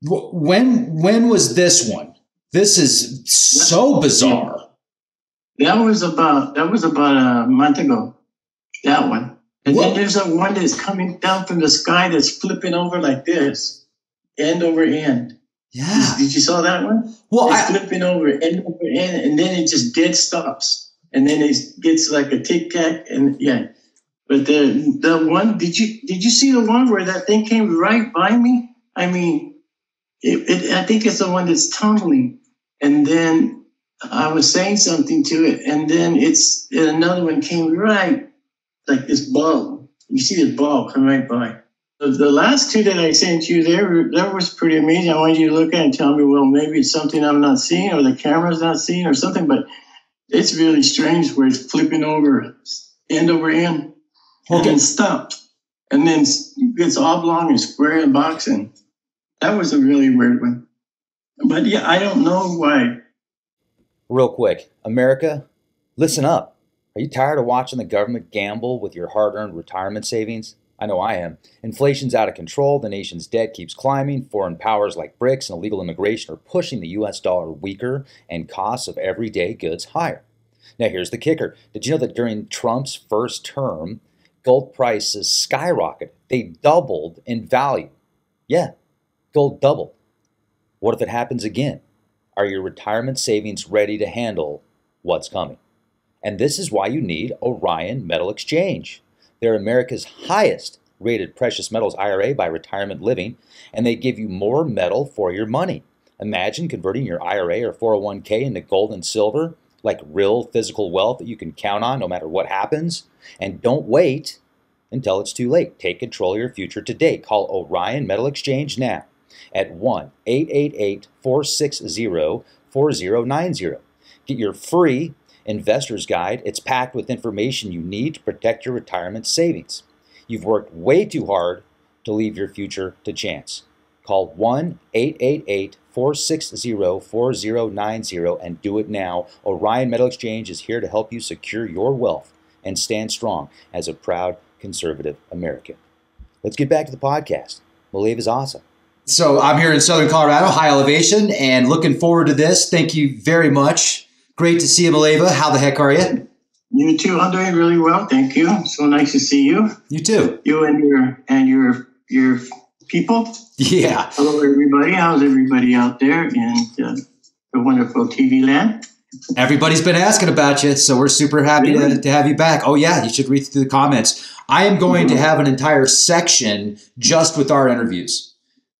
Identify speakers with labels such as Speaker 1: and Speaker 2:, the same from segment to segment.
Speaker 1: When was this one? This is so bizarre.
Speaker 2: That was about a month ago. That one. And then there's a one that's coming down from the sky that's flipping over like this, end over end.
Speaker 1: Yeah.
Speaker 2: Did you saw that one?
Speaker 1: Well,
Speaker 2: it's flipping over end over end, and then it just dead stops, and then it gets like a tic tac, and yeah. But the one, did you see the one where that thing came right by me? I mean, I think it's the one that's tumbling, and then I was saying something to it, and then another one came right like this ball. You see this ball come right by. The last two that I sent you, that was pretty amazing. I wanted you to look at it and tell me, well, maybe it's something I'm not seeing, or the camera's not seeing, or something. But it's really strange where it's flipping over end over end, and then stops, and then gets oblong and square and box. And that was a really weird one. But yeah, I don't know why.
Speaker 3: Real quick, America, listen up. Are you tired of watching the government gamble with your hard-earned retirement savings? I know I am. Inflation's out of control, the nation's debt keeps climbing, foreign powers like BRICS and illegal immigration are pushing the US dollar weaker, and costs of everyday goods higher. Now here's the kicker. Did you know that during Trump's first term, gold prices skyrocketed? They doubled in value. Yeah, gold doubled. What if it happens again? Are your retirement savings ready to handle what's coming? And this is why you need Orion Metal Exchange. They're America's highest rated precious metals IRA by Retirement Living, and they give you more metal for your money. Imagine converting your IRA or 401k into gold and silver, like real physical wealth that you can count on no matter what happens. And don't wait until it's too late. Take control of your future today. Call Orion Metal Exchange now at 1-888-460-4090. Get your free Investor's Guide. It's packed with information you need to protect your retirement savings. You've worked way too hard to leave your future to chance. Call 1-888-460-4090 and do it now. Orion Metal Exchange is here to help you secure your wealth and stand strong as a proud conservative American. Let's get back to the podcast. Malava is awesome.
Speaker 1: So I'm here in Southern Colorado, high elevation, and looking forward to this. Thank you very much. Great to see you, Malava. How the heck are you?
Speaker 2: You too. I'm doing really well, thank you. So nice to see you.
Speaker 1: You too.
Speaker 2: You and your people.
Speaker 1: Yeah.
Speaker 2: Hello, everybody. How's everybody out there in the wonderful TV land?
Speaker 1: Everybody's been asking about you, so we're super happy to have you back. Oh yeah, you should read through the comments. I am going to have an entire section just with our interviews.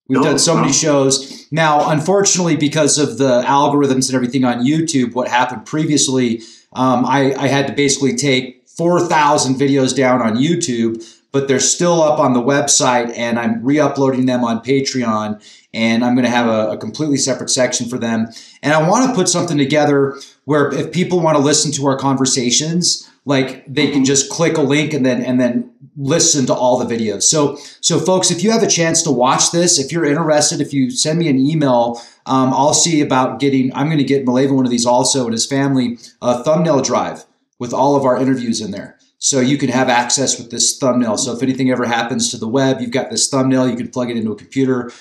Speaker 1: We've done so many shows. Now, unfortunately, because of the algorithms and everything on YouTube, what happened previously, I had to basically take 4,000 videos down on YouTube, but they're still up on the website, and I'm re-uploading them on Patreon, and I'm going to have a completely separate section for them. And I want to put something together where if people want to listen to our conversations, like they can just click a link and then listen to all the videos. So folks, if you have a chance to watch this, if you're interested, if you send me an email, I'll see about I'm going to get Malava one of these also and his family, a thumbnail drive with all of our interviews in there. So you can have access with this thumbnail. So if anything ever happens to the web, you've got this thumbnail, you can plug it into a computer.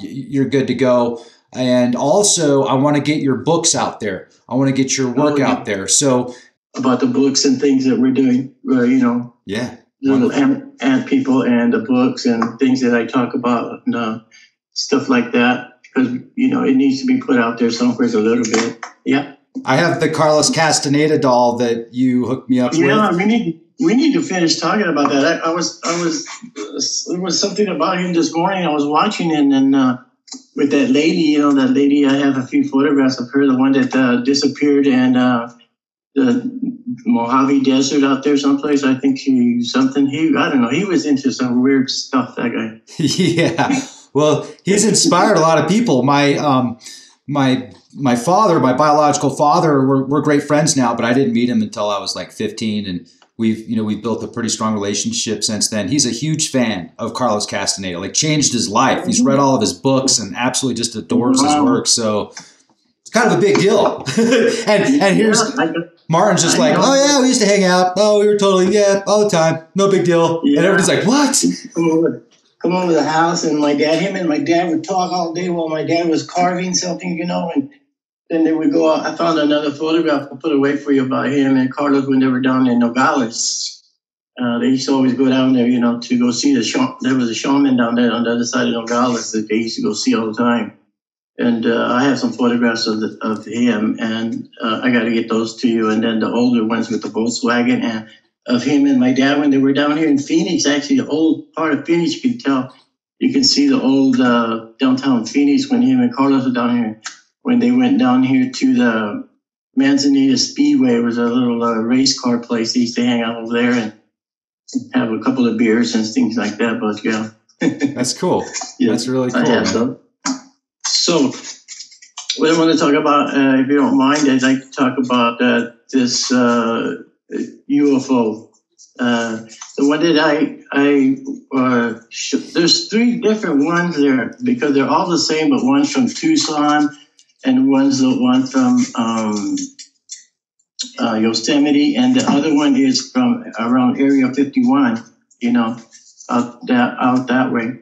Speaker 1: You're good to go. And also, I want to get your books out there. I want to get your work out there. So
Speaker 2: about the books and things that we're doing,
Speaker 1: yeah,
Speaker 2: little ant people and the books and things that I talk about and stuff like that, because it needs to be put out there somewhere a little bit. Yeah,
Speaker 1: I have the Carlos Castaneda doll that you hooked me up with.
Speaker 2: Yeah, we need to finish talking about that. It was something about him this morning. I was watching it and with that lady, that lady. I have a few photographs of her, the one that disappeared and. The Mojave Desert out there someplace. I think I don't know. He was into some weird stuff, that guy.
Speaker 1: Yeah. Well, he's inspired a lot of people. My father, my biological father, we're great friends now, but I didn't meet him until I was like 15. And we've built a pretty strong relationship since then. He's a huge fan of Carlos Castaneda, like changed his life. He's read all of his books and absolutely just adores his work. So it's kind of a big deal. and here's... Martin's just like, oh yeah, we used to hang out. Oh, we were totally, all the time. No big deal. Yeah. And everybody's like, what?
Speaker 2: come over to the house, and him and my dad would talk all day while my dad was carving something, and then they would go out. I found another photograph I'll put away for you about him and Carlos when they were down in Nogales. They used to always go down there, to go see there was a shaman down there on the other side of Nogales that they used to go see all the time. And I have some photographs of him, and I got to get those to you. And then the older ones with the Volkswagen, and of him and my dad when they were down here in Phoenix. Actually, the old part of Phoenix, you can tell. You can see the old downtown Phoenix when him and Carlos were down here. When they went down here to the Manzanita Speedway, it was a little race car place. They used to hang out over there and have a couple of beers and things like that. But yeah,
Speaker 1: that's cool. Yeah, that's really cool.
Speaker 2: So, what I want to talk about, if you don't mind, I'd like to talk about this UFO. The one that there's three different ones there because they're all the same, but one's from Tucson and one's the one from Yosemite, and the other one is from around Area 51, out that way.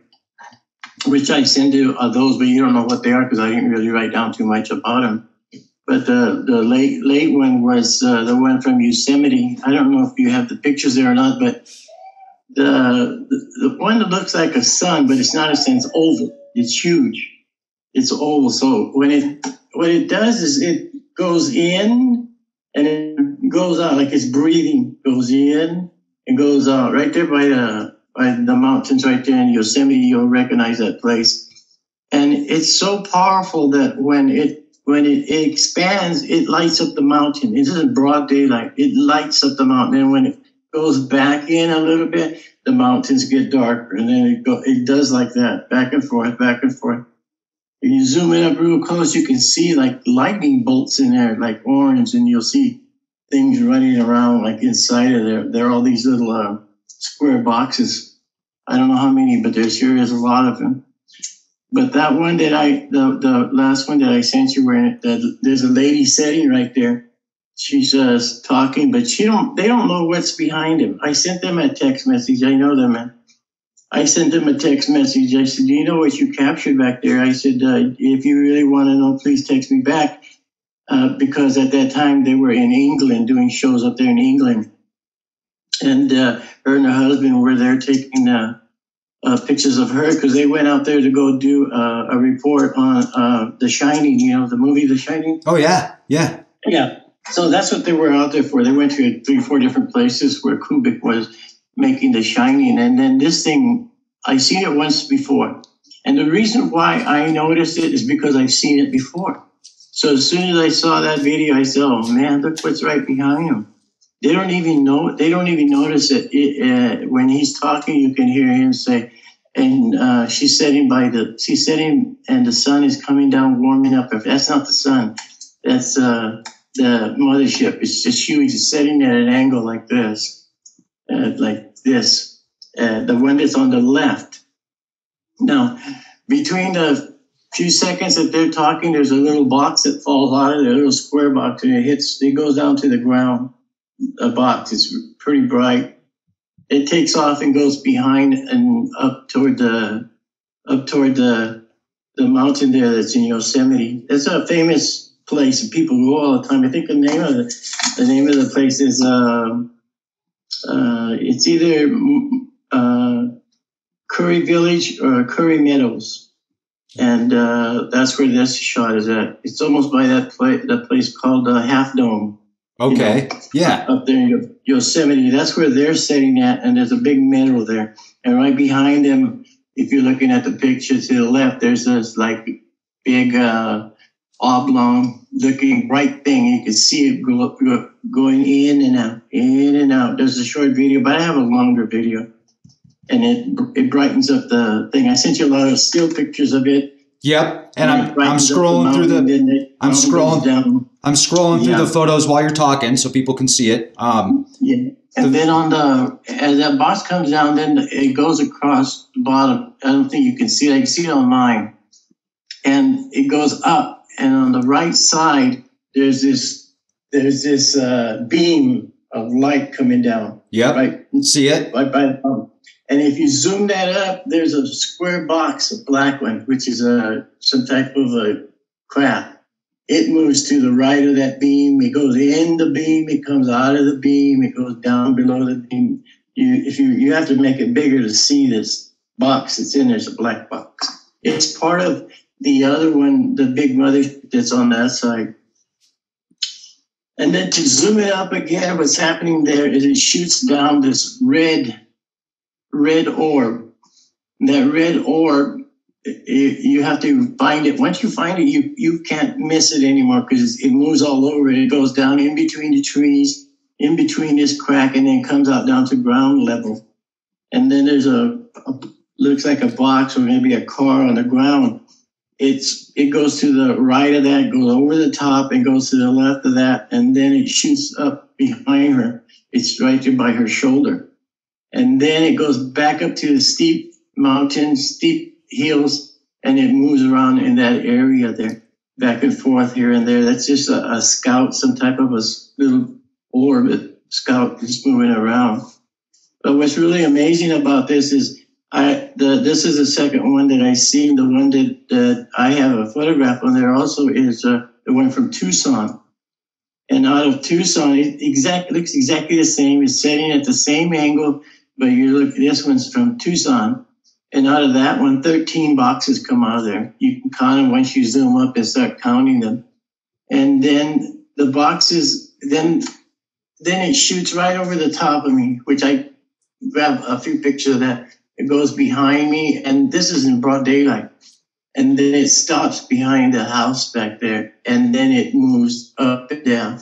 Speaker 2: Which I send you those, but you don't know what they are because I didn't really write down too much about them. But the late one was the one from Yosemite. I don't know if you have the pictures there or not, but the one that looks like a sun, but it's not a sun. It's oval. It's huge. It's oval. So what it does is it goes in and it goes out like it's breathing. Goes in and goes out right there by the mountains right there in Yosemite. You'll recognize that place. And it's so powerful that when it expands, it lights up the mountain. It isn't broad daylight. It lights up the mountain. And when it goes back in a little bit, the mountains get darker. And then it does like that, back and forth, back and forth. When you zoom in up real close, you can see like lightning bolts in there, like orange, and you'll see things running around like inside of there. There are all these little square boxes. I don't know how many, but there sure is a lot of them. But that one that the last one that I sent you, where there's a lady sitting right there. She's talking, but they don't know what's behind him. I sent them a text message. I know them, man. I sent them a text message. I said, do you know what you captured back there? I said, if you really want to know, please text me back. Because at that time they were in England doing shows up there in England. And her and her husband were there taking pictures of her because they went out there to go do a report on The Shining, the movie The Shining.
Speaker 1: Oh, yeah. Yeah.
Speaker 2: Yeah. So that's what they were out there for. They went to 3-4 different places where Kubrick was making The Shining. And then this thing, I seen it once before. And the reason why I noticed it is because I've seen it before. So as soon as I saw that video, I said, oh, man, look what's right behind him. They don't even know. They don't even notice it. When he's talking, you can hear him say, and she's sitting and the sun is coming down, warming up. If that's not the sun, that's the mothership. It's just huge. It's sitting at an angle like this, the one that's on the left. Now, between the few seconds that they're talking, there's a little box that falls out of there, a little square box, and it goes down to the ground. A box. It's pretty bright. It takes off and goes behind and up toward the mountain there that's in Yosemite. It's a famous place and people go all the time. I think the name of the place is it's either Curry Village or Curry Meadows. And that's where this shot is at. It's almost by that place called Half Dome.
Speaker 1: Okay. Yeah.
Speaker 2: Up there in Yosemite. That's where they're sitting at, and there's a big meadow there. And right behind them, if you're looking at the picture to the left, there's this like big oblong looking bright thing. You can see it going in and out, in and out. There's a short video, but I have a longer video. And it brightens up the thing. I sent you a lot of still pictures of it.
Speaker 1: Yep. And I'm scrolling through I'm scrolling through the photos while you're talking so people can see it.
Speaker 2: Yeah. And then as that box comes down, then it goes across the bottom. I don't think you can see it. I can see it on mine. And it goes up. And on the right side, there's this beam of light coming down.
Speaker 1: Yep.
Speaker 2: Right.
Speaker 1: See it?
Speaker 2: Right by the bottom. And if you zoom that up, there's a square box, a black one, which is some type of a craft. It moves to the right of that beam. It goes in the beam. It comes out of the beam. It goes down below the beam. You have to make it bigger to see this box that's in there. It's a black box. It's part of the other one, the big mothership that's on that side. And then to zoom it up again, what's happening there is it shoots down this red orb. That red orb, you have to find it. Once you find it, you can't miss it anymore because it moves all over. It goes down in between the trees, in between this crack, and then comes out down to ground level. And then there's looks like a box or maybe a car on the ground. It goes to the right of that, goes over the top, and goes to the left of that, and then it shoots up behind her. It's right there by her shoulder. And then it goes back up to the steep mountains, steep hills, and it moves around in that area there, back and forth here and there. That's just a scout, some type of a little orb scout just moving around. But what's really amazing about this is this is the second one that I seen. The one that I have a photograph on there also is the one from Tucson. And out of Tucson, it looks exactly the same. It's setting at the same angle, but you look, this one's from Tucson. And out of that one, 13 boxes come out of there. You can count them once you zoom up and start counting them. And then the boxes, then it shoots right over the top of me, which I grab a few pictures of that. It goes behind me, and this is in broad daylight. And then it stops behind the house back there, and then it moves up and down.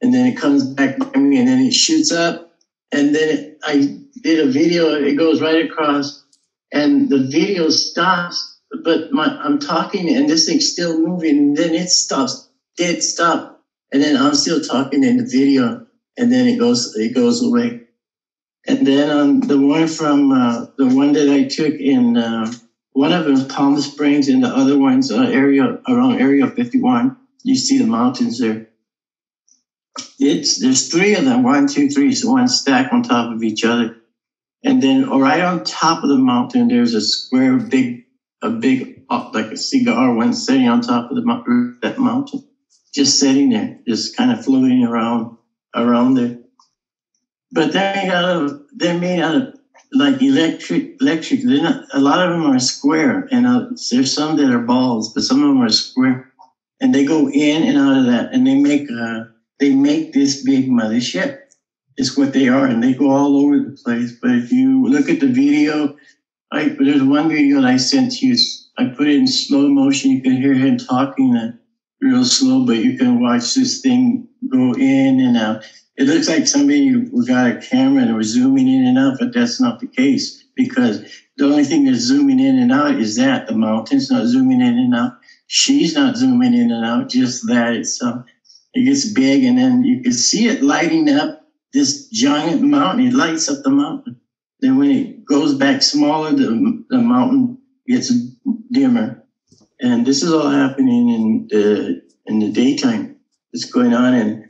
Speaker 2: And then it comes back by me, and then it shoots up. And then I did a video, it goes right across, and the video stops, but I'm talking, and this thing's still moving, and then it stops, dead stop. And then I'm still talking in the video, and then it goes away. And then on the one from the one that I took in, one of them is Palm Springs, and the other one's around Area 51. You see the mountains there. There's three of them, 1, 2, 3, so one stacked on top of each other. And then right on top of the mountain, there's a square, a big like a cigar, one sitting on top of that mountain, just sitting there, just kind of floating around there. But they're made out of like electric. They're not, a lot of them are square, and there's some that are balls, but some of them are square. And they go in and out of that, and they make this big mothership. It's what they are, and they go all over the place. But if you look at the video, there's one video that I sent you. I put it in slow motion. You can hear him talking real slow, but you can watch this thing go in and out. It looks like somebody got a camera and was zooming in and out, but that's not the case, because the only thing that's zooming in and out is that the mountain's not zooming in and out. She's not zooming in and out, just that itself. It gets big, and then you can see it lighting up this giant mountain. It lights up the mountain. Then when it goes back smaller, the mountain gets dimmer. And this is all happening in the daytime. It's going on, and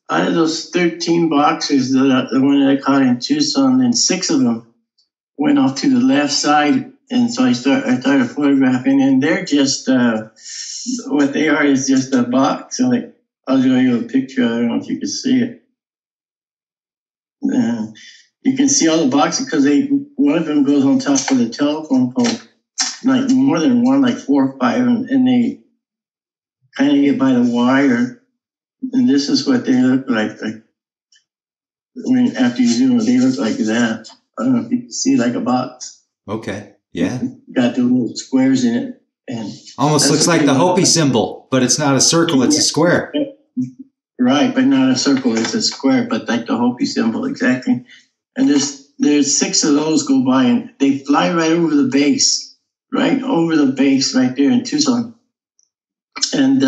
Speaker 2: out of those 13 boxes, the one that I caught in Tucson, then 6 of them went off to the left side. And so I started photographing, and they're just, what they are is just a box. So I'll show you a picture. I don't know if you can see it. You can see all the boxes because one of them goes on top of the telephone pole, like more than one, like 4 or 5, and they kind of get by the wire. And this is what they look like after you zoom, they look like that. I don't know if you can see, like a box.
Speaker 1: Okay, yeah.
Speaker 2: Got the little squares in it. And
Speaker 1: almost looks like the Hopi symbol, but it's not a circle, it's a square.
Speaker 2: Right, but not a circle, it's a square, but like the Hopi symbol, exactly. And there's 6 of those go by, and they fly right over the base right there in Tucson. And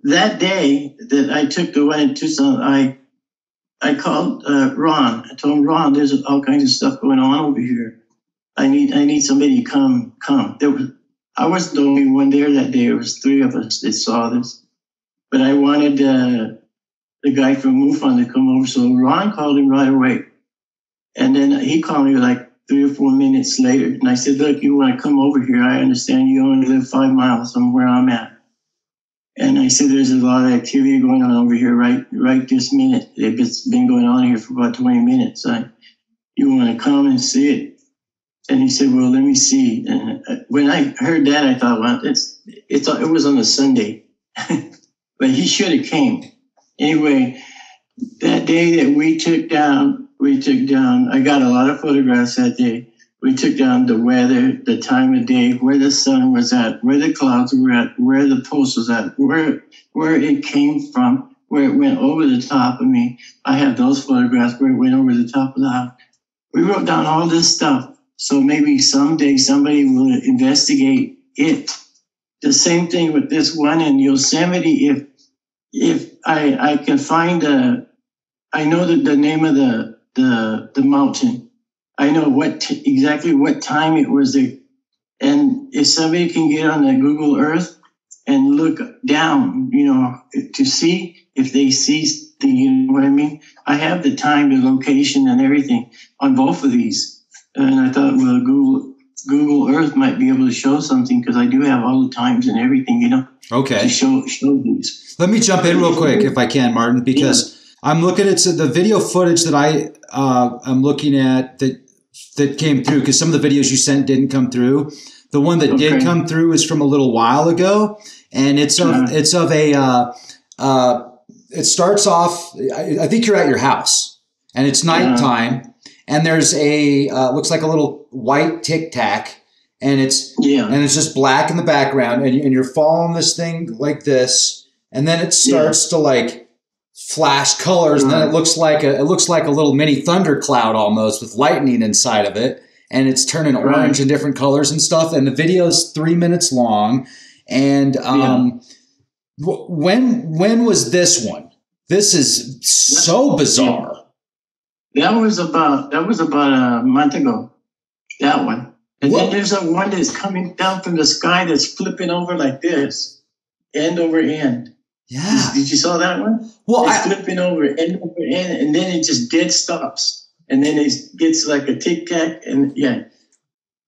Speaker 2: that day that I took the one in Tucson, I called Ron. I told him, Ron, there's all kinds of stuff going on over here. I need somebody to come. I wasn't the only one there that day. There was 3 of us that saw this. But I wanted the guy from MUFON to come over. So Ron called him right away. And then he called me like 3 or 4 minutes later. And I said, look, you want to come over here? I understand you only live 5 miles from where I'm at. And I said, there's a lot of activity going on over here right this minute. It's been going on here for about 20 minutes. You want to come and see it? And he said, well, let me see. And when I heard that, I thought, well, it was on a Sunday. But he should have came. Anyway, that day that we took down, I got a lot of photographs that day. We took down the weather, the time of day, where the sun was at, where the clouds were at, where the post was at, where it came from, where it went over the top of me. I have those photographs where it went over the top of the house. We wrote down all this stuff. So maybe someday somebody will investigate it. The same thing with this one in Yosemite. If I can find I know the name of the mountain. I know exactly what time it was there. And if somebody can get on the Google Earth and look down, to see if they see, you know what I mean? I have the time, the location, and everything on both of these. And I thought, well, Google Earth might be able to show something because I do have all the times and everything,
Speaker 1: Okay.
Speaker 2: To show these.
Speaker 1: Let me jump in real quick if I can, Martin, because I'm looking at the video footage that I'm looking at that came through, because some of the videos you sent didn't come through. The one that did come through is from a little while ago, and it starts off, I think you're at your house, and it's nighttime, and there's looks like a little white Tic Tac, and it's just black in the background, and you're following this thing like this, and then it starts to like flash colors, and then it looks like a little mini thundercloud almost with lightning inside of it, and it's turning orange and different colors and stuff. And the video is 3 minutes long. And when was this one? This is so bizarre.
Speaker 2: That was about a month ago. That one. And then there's a one that's coming down from the sky that's flipping over like this, end over end.
Speaker 1: Yeah.
Speaker 2: Did you saw that one?
Speaker 1: Well,
Speaker 2: it's flipping over end over end, and then it just dead stops, and then it gets like a tic tac, and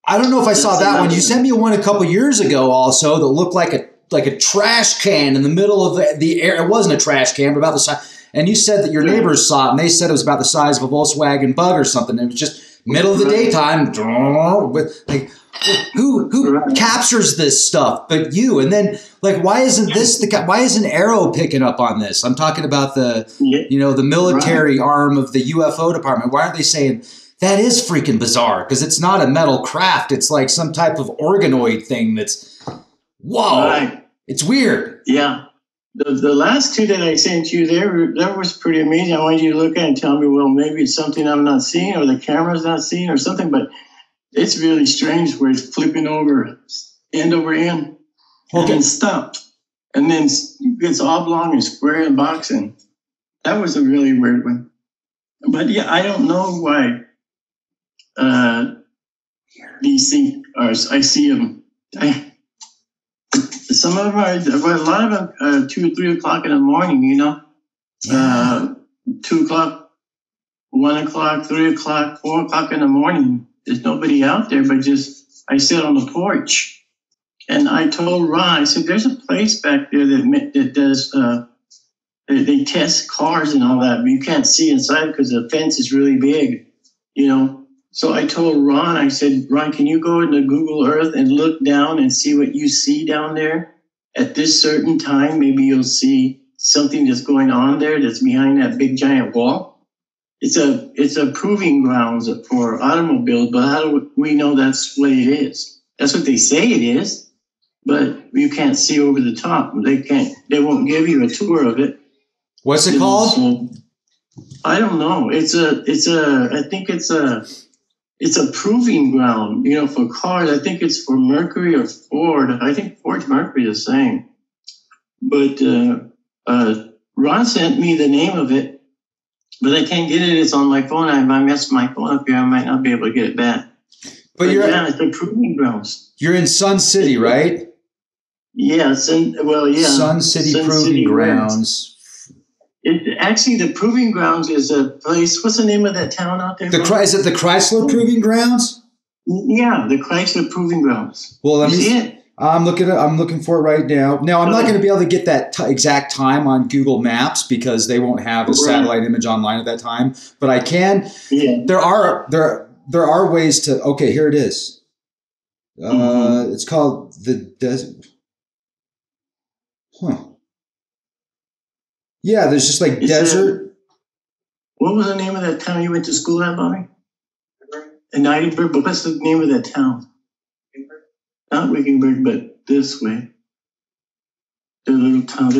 Speaker 1: I don't know if I saw that one. You sent me one a couple years ago, also, that looked like a trash can in the middle of the air. It wasn't a trash can, but about the size. And you said that your neighbors saw it, and they said it was about the size of a Volkswagen Bug or something. It was just middle of the daytime. Like, who captures this stuff but you? And then, like, why isn't Arrow picking up on this? I'm talking about the military arm of the UFO department. Why aren't they saying that is freaking bizarre? Because it's not a metal craft. It's like some type of organoid thing that's, whoa, right. It's weird.
Speaker 2: Yeah. The last two that I sent you, that was pretty amazing. I wanted you to look at it and tell me, well, maybe it's something I'm not seeing, or the camera's not seeing, or something, but it's really strange where it's flipping over end over end, and then stopped, and then gets oblong and square and boxing. That was a really weird one. But yeah, I don't know why these things are. I see them. Some of them are, a lot of them are 2 or 3 o'clock in the morning, 2 o'clock, 1 o'clock, 3 o'clock, 4 o'clock in the morning. There's nobody out there, but just, I sit on the porch, and I told Ron, I said, there's a place back there that does, they test cars and all that, but you can't see inside because the fence is really big, So I told Ron, I said, Ron, can you go into Google Earth and look down and see what you see down there? At this certain time, maybe you'll see something that's going on there that's behind that big giant wall. It's a proving grounds for automobiles, but how do we know that's what it is? That's what they say it is, but you can't see over the top. They won't give you a tour of it.
Speaker 1: What's it called?
Speaker 2: So, I don't know. I think it's a proving ground, for cars. I think it's for Mercury or Ford. I think Ford's Mercury is the same. But Ron sent me the name of it, but I can't get it. It's on my phone. If I mess my phone up here, I might not be able to get it back. But it's the proving grounds.
Speaker 1: You're in Sun City, right?
Speaker 2: Yeah,
Speaker 1: Sun City Proving Grounds.
Speaker 2: Actually, the Proving Grounds is a place. What's the name of that town out there?
Speaker 1: Is it the Chrysler Proving Grounds?
Speaker 2: Yeah, the Chrysler Proving Grounds.
Speaker 1: Well, let me
Speaker 2: see it.
Speaker 1: I'm looking for it right now. Now, I'm not going to be able to get that exact time on Google Maps because they won't have a satellite image online at that time. But I can.
Speaker 2: Yeah.
Speaker 1: There are ways to. Okay, here it is. It's called the Desert. Huh. Yeah, there's just like desert.
Speaker 2: What was the name of that town you went to school at, Bobby? In Edinburgh, but what's the name of that town? Not Wickenburg, but this way. There's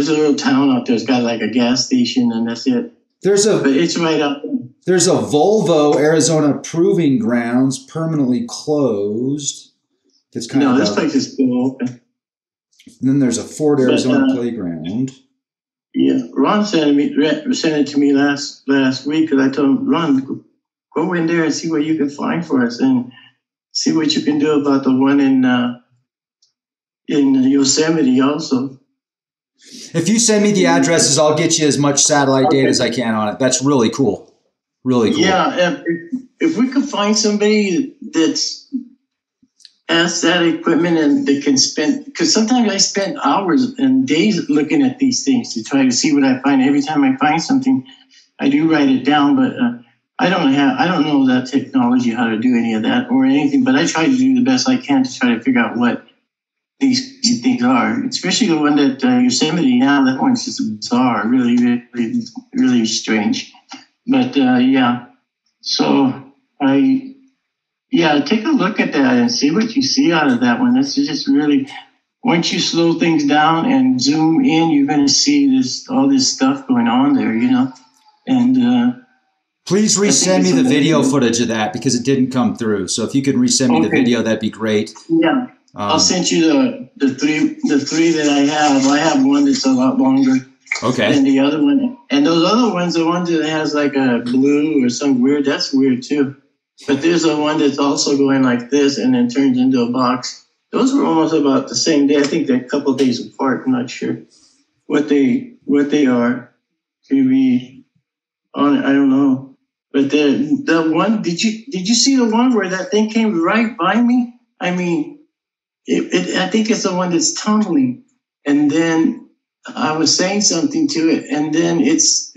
Speaker 2: a little town out there. It's got like a gas station, and that's it. But it's right up.
Speaker 1: There's a Volvo Arizona Proving Grounds permanently closed. It's kind of
Speaker 2: this place is still open.
Speaker 1: And then there's a Ford Arizona playground.
Speaker 2: Yeah, Ron sent it to me last week because I told him, Ron, go in there and see what you can find for us, and see what you can do about the one in Yosemite also.
Speaker 1: If you send me the addresses, I'll get you as much satellite data as I can on it. That's really cool. Really cool.
Speaker 2: Yeah, if we could find somebody has that equipment and they can spend, because sometimes I spend hours and days looking at these things to try to see what I find. Every time I find something, I do write it down, but I don't know that technology, how to do any of that or anything, but I try to do the best I can to try to figure out what these things are, especially the one that Yosemite now. That one's just bizarre, really, really, really strange. But so take a look at that and see what you see out of that one. That's just really, once you slow things down and zoom in, you're going to see all this stuff going on there, And
Speaker 1: please resend me the video footage of that because it didn't come through. So if you could resend me the video, that'd be great.
Speaker 2: Yeah. I'll send you the three that I have. I have one that's a lot longer than the other one. And those other ones, the one that has like a blue or some weird, that's weird too. But there's a one that's also going like this and then turns into a box. Those were almost about the same day. I think they're a couple of days apart. I'm not sure what they are. Maybe on it, I don't know. But the one, did you see the one where that thing came right by me? I mean, I think it's the one that's tumbling, and then I was saying something to it, and then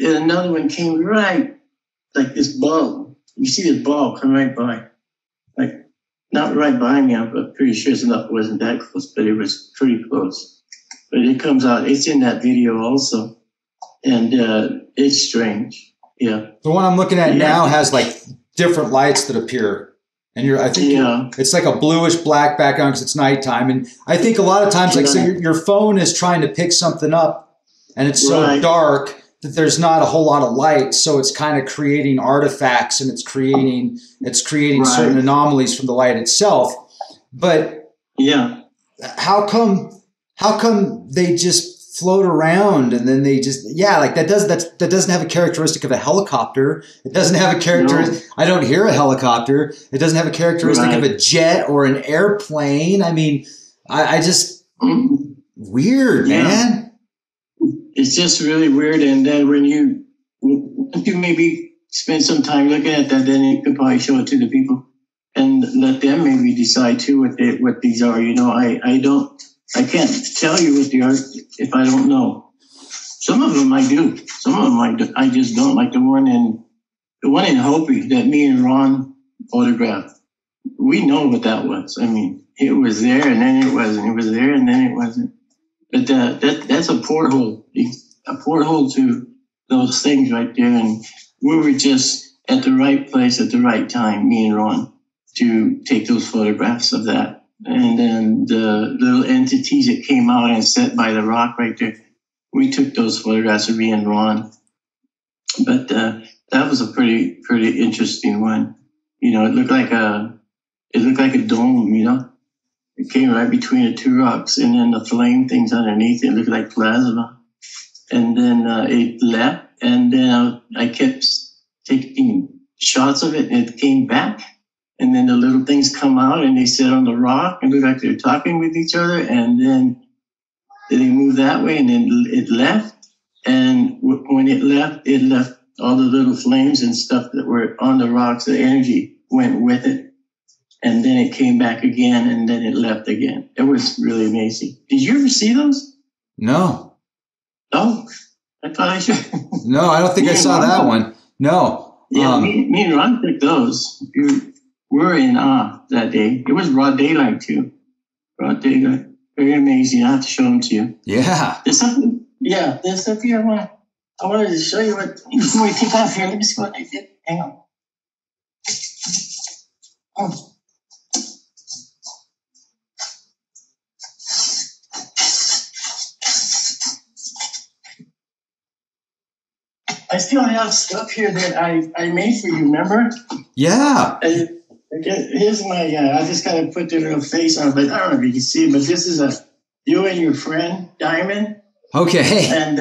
Speaker 2: another one came right, like this ball. You see this ball come right by, like not right by me. I'm pretty sure it wasn't that close, but it was pretty close. But it comes out. It's in that video also, and it's strange. Yeah.
Speaker 1: The one I'm looking at now has like different lights that appear. And it's like a bluish black background because it's nighttime. And I think a lot of times, like, so your phone is trying to pick something up and it's so dark that there's not a whole lot of light. So it's kind of creating artifacts and it's creating certain anomalies from the light itself. But how come they just float around and then they just that doesn't have a characteristic of a helicopter. It doesn't have a characteristic. I don't hear a helicopter. It doesn't have a characteristic of a jet or an airplane. I mean, I just weird, man.
Speaker 2: It's just really weird. And then when you maybe spend some time looking at that, then you could probably show it to the people and let them maybe decide too what these are. I can't tell you what they are if I don't know. Some of them I do. Some of them I just don't. Like the one in Hopi that me and Ron photographed. We know what that was. I mean, it was there and then it wasn't. It was there and then it wasn't. But that's a porthole to those things right there. And we were just at the right place at the right time, me and Ron, to take those photographs of that. And then the little entities that came out and sat by the rock right there, we took those photographs of me and Ron. But that was a pretty interesting one. It looked like a dome. It came right between the two rocks, and then the flame things underneath it looked like plasma. And then it left, and then I kept taking shots of it, and it came back. And then the little things come out and they sit on the rock and look like they're talking with each other. And then they move that way and then it left. And when it left all the little flames and stuff that were on the rocks. The energy went with it. And then it came back again, and then it left again. It was really amazing. Did you ever see those?
Speaker 1: No.
Speaker 2: Oh, I thought I should.
Speaker 1: No, I don't think I saw that one. No.
Speaker 2: Yeah, me and Ron took those. We were in awe that day. It was broad daylight, too. Broad daylight. Very amazing. I have to show them to you.
Speaker 1: Yeah.
Speaker 2: There's something. Yeah, there's something I wanted to show you. Before we take off here, let me see what I did. Hang on. Oh. I still have stuff here that I made for you, remember?
Speaker 1: Yeah.
Speaker 2: Here's my, I just kind of put the little face on it, but I don't know if you can see it, but this is you and your friend, Diamond.
Speaker 1: Okay.
Speaker 2: And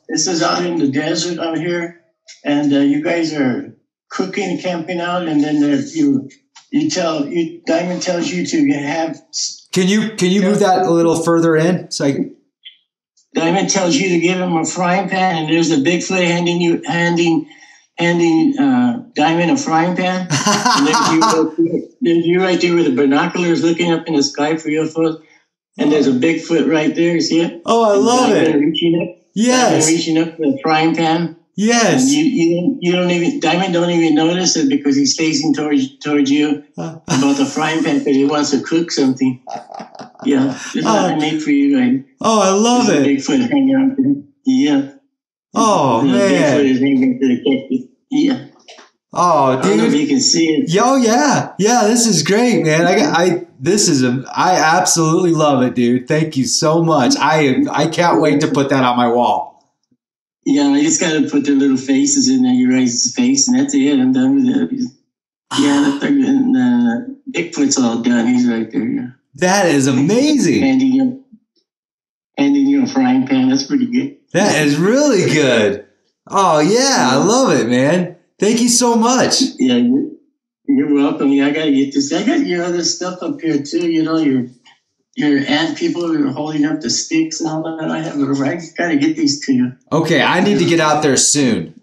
Speaker 2: this is out in the desert out here. And you guys are cooking and camping out, and then Diamond tells you to have.
Speaker 1: Can you move that a little further in? So
Speaker 2: Diamond tells you to give him a frying pan, and there's a Bigfoot handing Diamond a frying pan. And there's you right there with the binoculars looking up in the sky for UFOs. And there's a Bigfoot right there. You see it?
Speaker 1: Oh, I love it. Yes.
Speaker 2: Reaching up for the frying pan.
Speaker 1: Yes.
Speaker 2: And you don't even, Diamond don't even notice it because he's facing towards you about the frying pan because he wants to cook something. Yeah. This is what I made for you guys.
Speaker 1: Oh, I love it.
Speaker 2: Bigfoot hanging out there. Yeah.
Speaker 1: Oh, man.
Speaker 2: Bigfoot is hanging to the cactus. Yeah.
Speaker 1: Oh, dude.
Speaker 2: I don't know if you can see it.
Speaker 1: Yo, yeah. Yeah, this is great, man. I absolutely love it, dude. Thank you so much. I can't wait to put that on my wall.
Speaker 2: Yeah, I just got to put their little faces in there. You raise his face, and that's it. I'm done with it. Yeah, and Bigfoot's all done. He's right there. Yeah.
Speaker 1: That is amazing.
Speaker 2: Handing you a frying pan. That's pretty good.
Speaker 1: That is really good. Oh, yeah. I love it, man. Thank you so much.
Speaker 2: Yeah, you're welcome. Yeah, I got to get this. I got your other stuff up here, too. You know, your ant people who are holding up the sticks and all that. I got to get these to you.
Speaker 1: Okay, I need to get out there soon.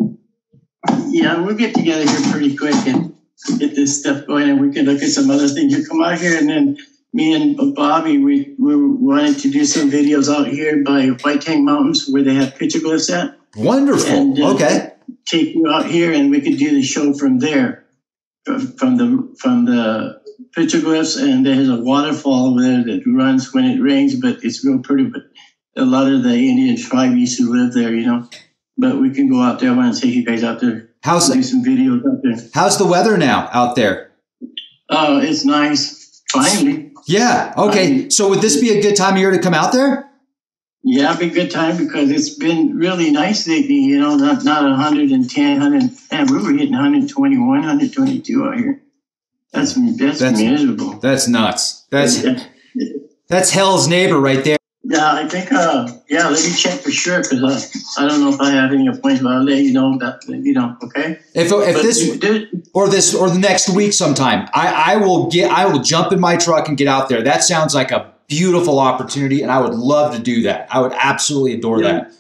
Speaker 2: Yeah, we'll get together here pretty quick and get this stuff going, and we can look at some other things. You come out here, and then me and Bobby, we wanted to do some videos out here by White Tank Mountains where they have petroglyphs at.
Speaker 1: Wonderful. And, okay.
Speaker 2: Take you out here, and we could do the show from there, from the petroglyphs, and there's a waterfall over there that runs when it rains, but it's real pretty. But a lot of the Indian tribe used to live there, you know. But we can go out there. I want to take you guys out there. Do some videos out there.
Speaker 1: How's the weather now out there?
Speaker 2: Oh, it's nice. Finally.
Speaker 1: Yeah. Okay. So would this be a good time of year to come out there?
Speaker 2: Yeah, it'd be a good time because it's been really nice lately. You know, not 110, 100. Man, we were hitting 121, 122 out here. That's miserable.
Speaker 1: That's nuts. That's hell's neighbor right there.
Speaker 2: Yeah, I think. Let me check for sure because I don't know if I have any appointments, but I'll let you know that. Okay. If
Speaker 1: the next week sometime, I will jump in my truck and get out there. That sounds like a beautiful opportunity, and I would love to do that. I would absolutely adore that.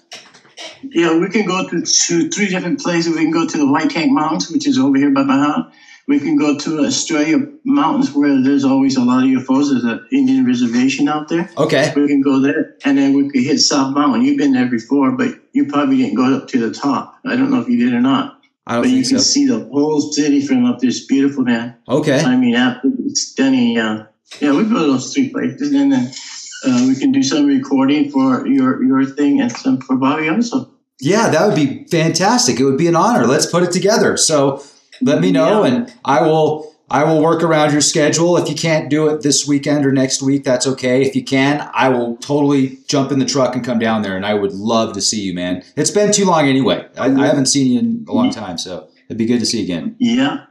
Speaker 2: Yeah, we can go to 3 different places. We can go to the White Tank Mountains, which is over here by my house. We can go to Australia Mountains, where there's always a lot of UFOs. There's an Indian reservation out there.
Speaker 1: Okay.
Speaker 2: We can go there, and then we could hit South Mountain. You've been there before, but you probably didn't go up to the top. I don't know if you did or not.
Speaker 1: I don't think so.
Speaker 2: But you can see the whole city from up there. It's beautiful, man.
Speaker 1: Okay.
Speaker 2: I mean, absolutely stunning. Yeah, we go to those 3 places, and then we can do some recording for your thing and some for Bobby also.
Speaker 1: Yeah, that would be fantastic. It would be an honor. Let's put it together. So let me know, and I will work around your schedule. If you can't do it this weekend or next week, that's okay. If you can, I will totally jump in the truck and come down there, and I would love to see you, man. It's been too long anyway. I haven't seen you in a long time, so it'd be good to see you again.
Speaker 2: Yeah,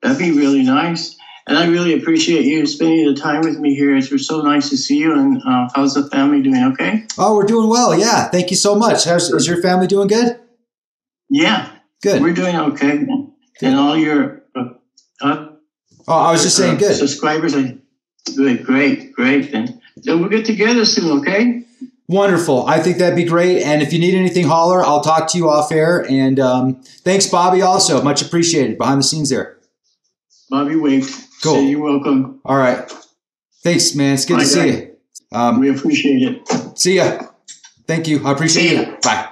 Speaker 2: that'd be really nice. And I really appreciate you spending the time with me here. It's so nice to see you. And how's the family doing? Okay?
Speaker 1: Oh, we're doing well. Yeah. Thank you so much. Is your family doing good?
Speaker 2: Yeah.
Speaker 1: Good.
Speaker 2: We're doing okay. And all your
Speaker 1: I was just saying good.
Speaker 2: Subscribers are good. Great. Then we'll get together soon, okay?
Speaker 1: Wonderful. I think that'd be great. And if you need anything, holler. I'll talk to you off air. And thanks, Bobby, also. Much appreciated behind the scenes there.
Speaker 2: Bobby waved.
Speaker 1: Cool.
Speaker 2: Say you're welcome.
Speaker 1: All right. Thanks, man. It's good to see you.
Speaker 2: We appreciate it.
Speaker 1: See ya. Thank you. I appreciate it. Bye.